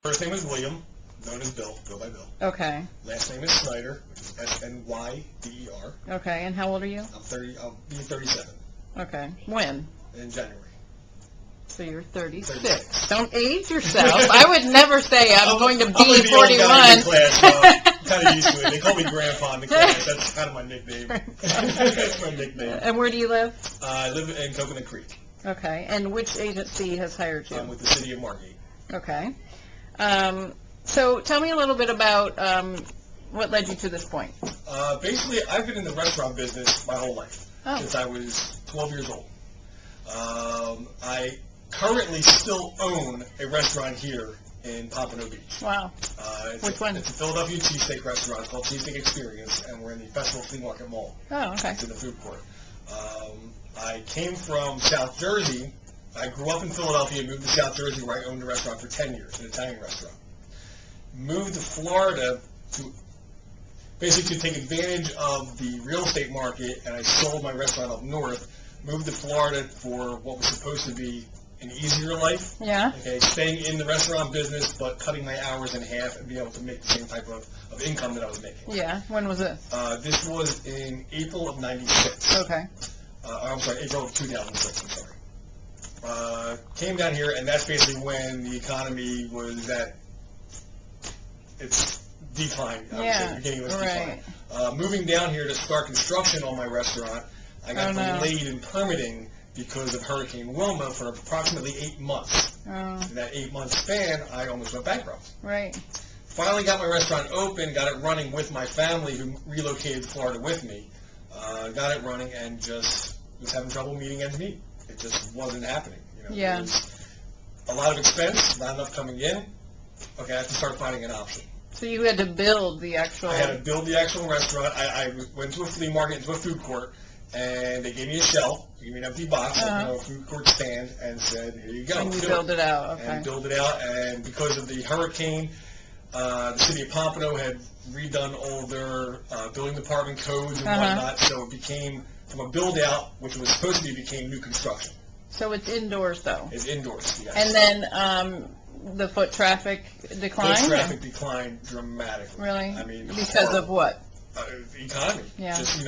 First name is William, known as Bill, go by Bill. Okay. Last name is Snyder, which is S-N-Y-D-E-R. Okay, and how old are you? I'm 30, I'll be 37 Okay. When? in January. So you're 36. 36. Don't age yourself. I would never say I'm going to I'm be like the old 41. guy in class, so I'm kind of used to it. They call me Grandpa in the class. That's kind of my nickname. That's my nickname. And where do you live? I live in Coconut Creek. Okay. And which agency has hired you? I'm with the city of Margate. Okay. So tell me a little bit about what led you to this point. Basically, I've been in the restaurant business my whole life, Oh. since I was 12 years old. I currently still own a restaurant here in Pompano Beach. Wow. Which one? It's a Philadelphia cheesesteak restaurant. It's called Cheesesteak Experience, and we're in the Festival Flea Market Mall. Oh, okay. It's in the food court. I came from South Jersey. I grew up in Philadelphia, moved to South Jersey where I owned a restaurant for 10 years, an Italian restaurant. Moved to Florida to basically to take advantage of the real estate market, and I sold my restaurant up north. Moved to Florida for what was supposed to be an easier life. Yeah. Okay, staying in the restaurant business, but cutting my hours in half and being able to make the same type of income that I was making. Yeah. When was this? This was in April of '96. Okay. I'm sorry, April of 2006, I'm sorry. Came down here, and that's basically when the economy was at its decline. I would say, beginning of its decline. Moving down here to start construction on my restaurant, I got delayed in permitting because of Hurricane Wilma for approximately 8 months. Oh. In that 8-month span, I almost went bankrupt. Right. Finally got my restaurant open, got it running with my family who relocated to Florida with me. Got it running and just was having trouble meeting ends meet. It just wasn't happening. You know, Yeah. There was a lot of expense, not enough coming in. Okay, I have to start finding an option. So you had to build the actual... I had to build the actual restaurant. I went to a flea market, into a food court, and they gave me a shell, gave me an empty box, a food court stand, and said, here you go. And you build it out, okay. And build it out, and because of the hurricane, the city of Pompano had redone all their building department codes and whatnot, so it became, from a build-out, which was supposed to be, became new construction. So it's indoors, though? It's indoors, yes. And then the foot traffic declined? Foot traffic declined dramatically. Really? I mean, because of what? The economy. Yeah. Just,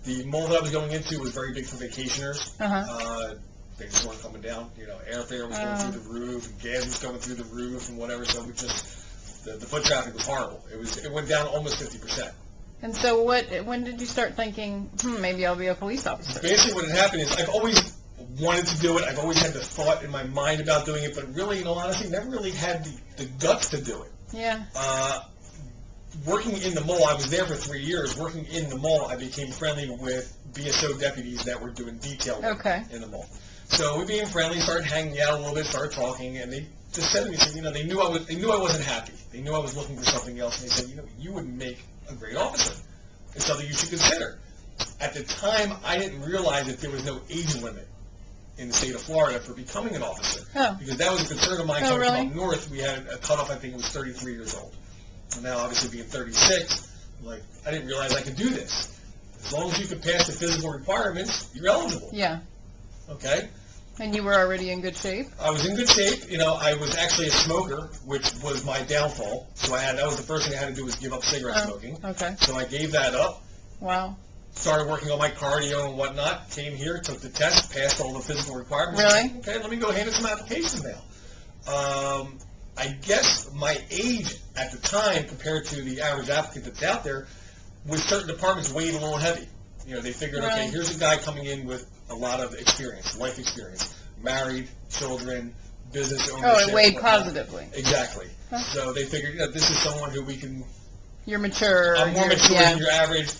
the mall that I was going into was very big for vacationers. They just weren't coming down. Airfare was going through the roof, and gas was going through the roof, and whatever. So we just, the foot traffic was horrible. It went down almost 50%. And so when did you start thinking, maybe I'll be a police officer? Basically, what had happened is I've always wanted to do it. I've always had the thought in my mind about doing it, but really, honestly, never really had the guts to do it. Yeah. Working in the mall, I was there for 3 years. Working in the mall, I became friendly with BSO deputies that were doing detail work in the mall. So we became friendly, started hanging out a little bit, started talking, and they just said to me, they knew I wasn't happy. They knew I was looking for something else, and they said, you would make a great officer. It's something you should consider. At the time, I didn't realize that there was no age limit in the state of Florida for becoming an officer. Because that was a concern of mine coming from up north. We had a cutoff, I think it was 33 years old. And now, obviously, being 36, I didn't realize I could do this. As long as you could pass the physical requirements, you're eligible. Yeah. Okay? And you were already in good shape? I was in good shape. I was actually a smoker, which was my downfall. So that was the first thing I had to do was give up cigarette smoking. Okay. So I gave that up. Wow. Started working on my cardio and whatnot. Came here, took the test, passed all the physical requirements. Really? Okay, let me go hand in some applications now. I guess my age at the time, compared to the average applicant that's out there, with certain departments weighed a little heavy. They figured, okay, here's a guy coming in with a lot of experience, life experience, married, children, business ownership. Oh, it weighed positively. Exactly. Huh. So they figured, this is someone who we can... You're mature. I'm more mature than your average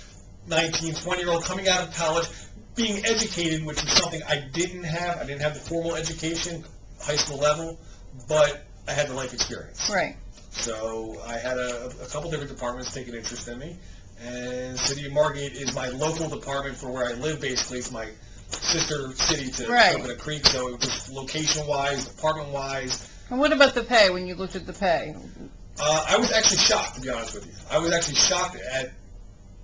19, 20-year-old coming out of college, being educated, which is something I didn't have. I didn't have the formal education, high school level, but I had the life experience. Right. So I had a couple different departments take an interest in me, and City of Margate is my local department for where I live, basically. It's my sister city to Coconut Creek, so it was location-wise, department-wise. And what about the pay, when you looked at the pay? I was actually shocked, to be honest with you. I was actually shocked at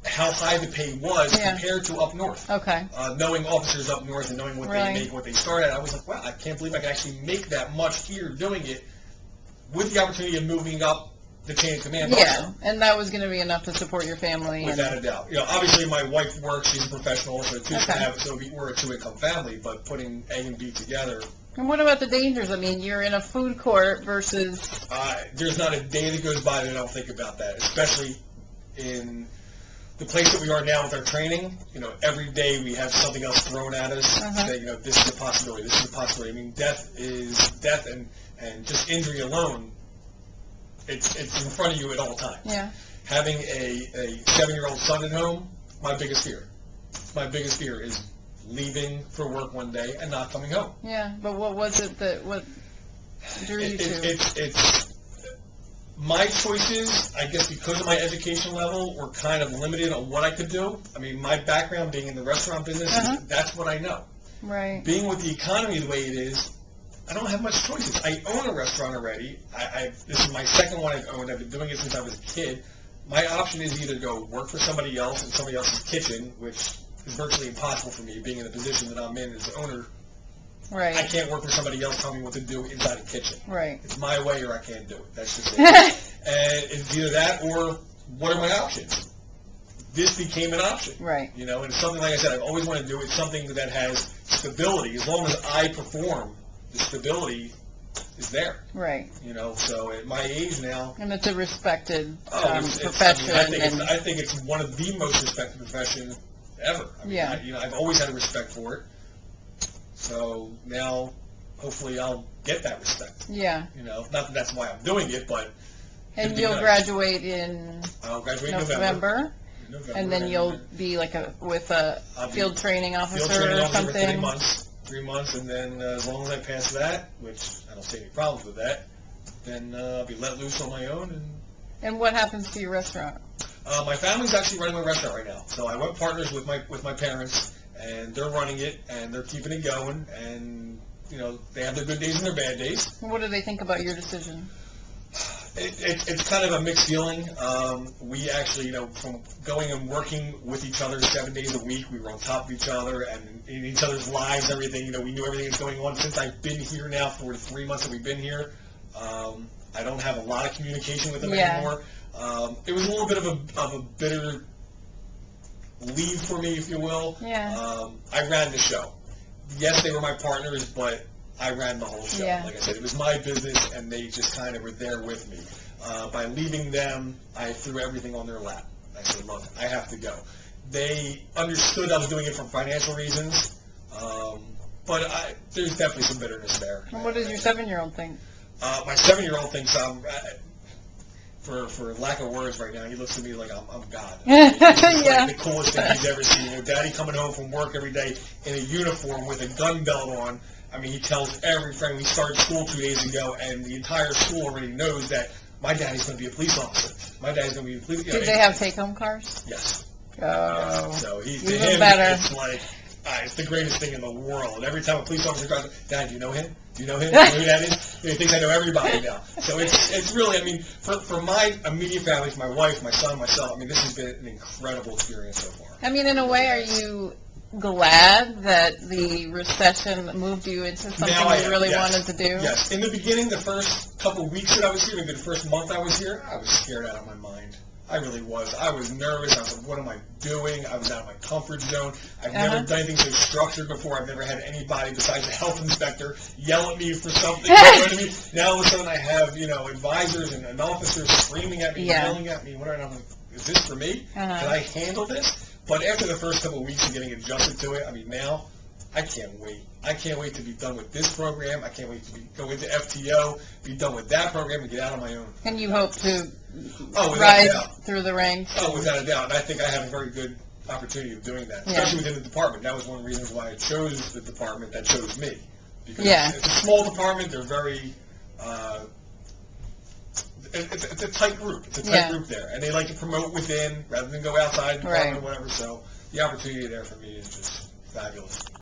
how high the pay was compared to up north. Okay. Knowing officers up north and knowing what they make, what they start at, I was like, wow, I can't believe I can actually make that much here doing it with the opportunity of moving up the chain of command. Yeah, also. and that was going to be enough to support your family. Without a doubt. You know, obviously my wife works; she's a professional, so Okay. we're a two-income family. But putting A and B together. And what about the dangers? I mean, you're in a food court versus. There's not a day that goes by that I don't think about that, especially in the place that we are now with our training. You know, every day we have something else thrown at us. That, you know, this is a possibility. This is a possibility. I mean, death is death, and just injury alone. It's in front of you at all times. Yeah. Having a 7-year-old son at home, my biggest fear. My biggest fear is leaving for work one day and not coming home. Yeah, but what was it what drew you to? It's my choices, I guess because of my education level, were kind of limited on what I could do. I mean, my background being in the restaurant business, that's what I know. Right. Being with the economy the way it is, I don't have much choices. I own a restaurant already. This is my second one I've owned. I've been doing it since I was a kid. My option is either go work for somebody else in somebody else's kitchen, which is virtually impossible for me, being in the position that I'm in as the owner. Right. I can't work for somebody else telling me what to do inside a kitchen. Right. It's my way or I can't do it. That's just it. And it's either that or what are my options? This became an option. Right. You know, and it's something, like I said, I've always wanted to do. It's something that has stability. As long as I perform, the stability is there. Right. You know, so at my age now. And it's a respected profession. I think it's one of the most respected professions ever. I mean, I've always had a respect for it. So now, hopefully, I'll get that respect. Yeah. You know, not that that's why I'm doing it, but. And you'll graduate in November. And then you'll be like with a field training officer or something. For 3 months, and then as long as I pass that, which I don't see any problems with that, then I'll be let loose on my own. And what happens to your restaurant? My family's actually running my restaurant right now. So I went partners with my parents, and they're running it, and they're keeping it going, and you know they have their good days and their bad days. What do they think about your decision? It's kind of a mixed feeling. We actually, you know, from going and working with each other 7 days a week, we were on top of each other and in each other's lives, everything. You know, we knew everything that's going on. Since I've been here now for the 3 months that we've been here, I don't have a lot of communication with them anymore. It was a little bit of a bitter leave for me, if you will. Yeah. I ran the show. Yes, they were my partners, but I ran the whole show. Like I said, it was my business, and they just kind of were there with me. By leaving them, I threw everything on their lap. I said, look, I have to go. They understood I was doing it for financial reasons, but there's definitely some bitterness there. And what does your 7-year-old think? My 7-year-old thinks for lack of words right now, he looks at me like I'm God. It's like the coolest thing he's ever seen. You know, Daddy coming home from work every day in a uniform with a gun belt on. I mean, he tells every friend. We started school 2 days ago, and the entire school already knows that my daddy's going to be a police officer. My daddy's going to be a police officer. Did they have take-home cars? Yes. Oh. Yes. So to him, better. It's like, it's the greatest thing in the world. Every time a police officer comes, Dad, do you know him? Do you know him? Do you know who that is? He thinks I know everybody now. So it's really, I mean, for my immediate family, for my wife, my son, myself, I mean, this has been an incredible experience so far. I mean, in a way, are you glad that the recession moved you into something you really wanted to do? Yes. In the beginning, the first couple of weeks that I was here, maybe the first month I was here, I was scared out of my mind. I really was. I was nervous. I was like, what am I doing? I was out of my comfort zone. I've never done anything so structured before. I've never had anybody besides the health inspector yell at me for something. You know what I mean? Now all of a sudden I have, you know, advisors and officers screaming at me, yelling at me. And I'm like, is this for me? Can I handle this? But after the first couple of weeks of getting adjusted to it, I mean, now I can't wait. I can't wait to be done with this program. I can't wait to go into FTO, be done with that program, and get out on my own. And you hope to rise through the ranks? Oh, without a doubt. And I think I have a very good opportunity of doing that, especially within the department. That was one of the reasons why I chose the department that chose me. Because it's a small department. They're very... It's a tight group. It's a tight group there. And they like to promote within rather than go outside the department or whatever. So the opportunity there for me is just fabulous.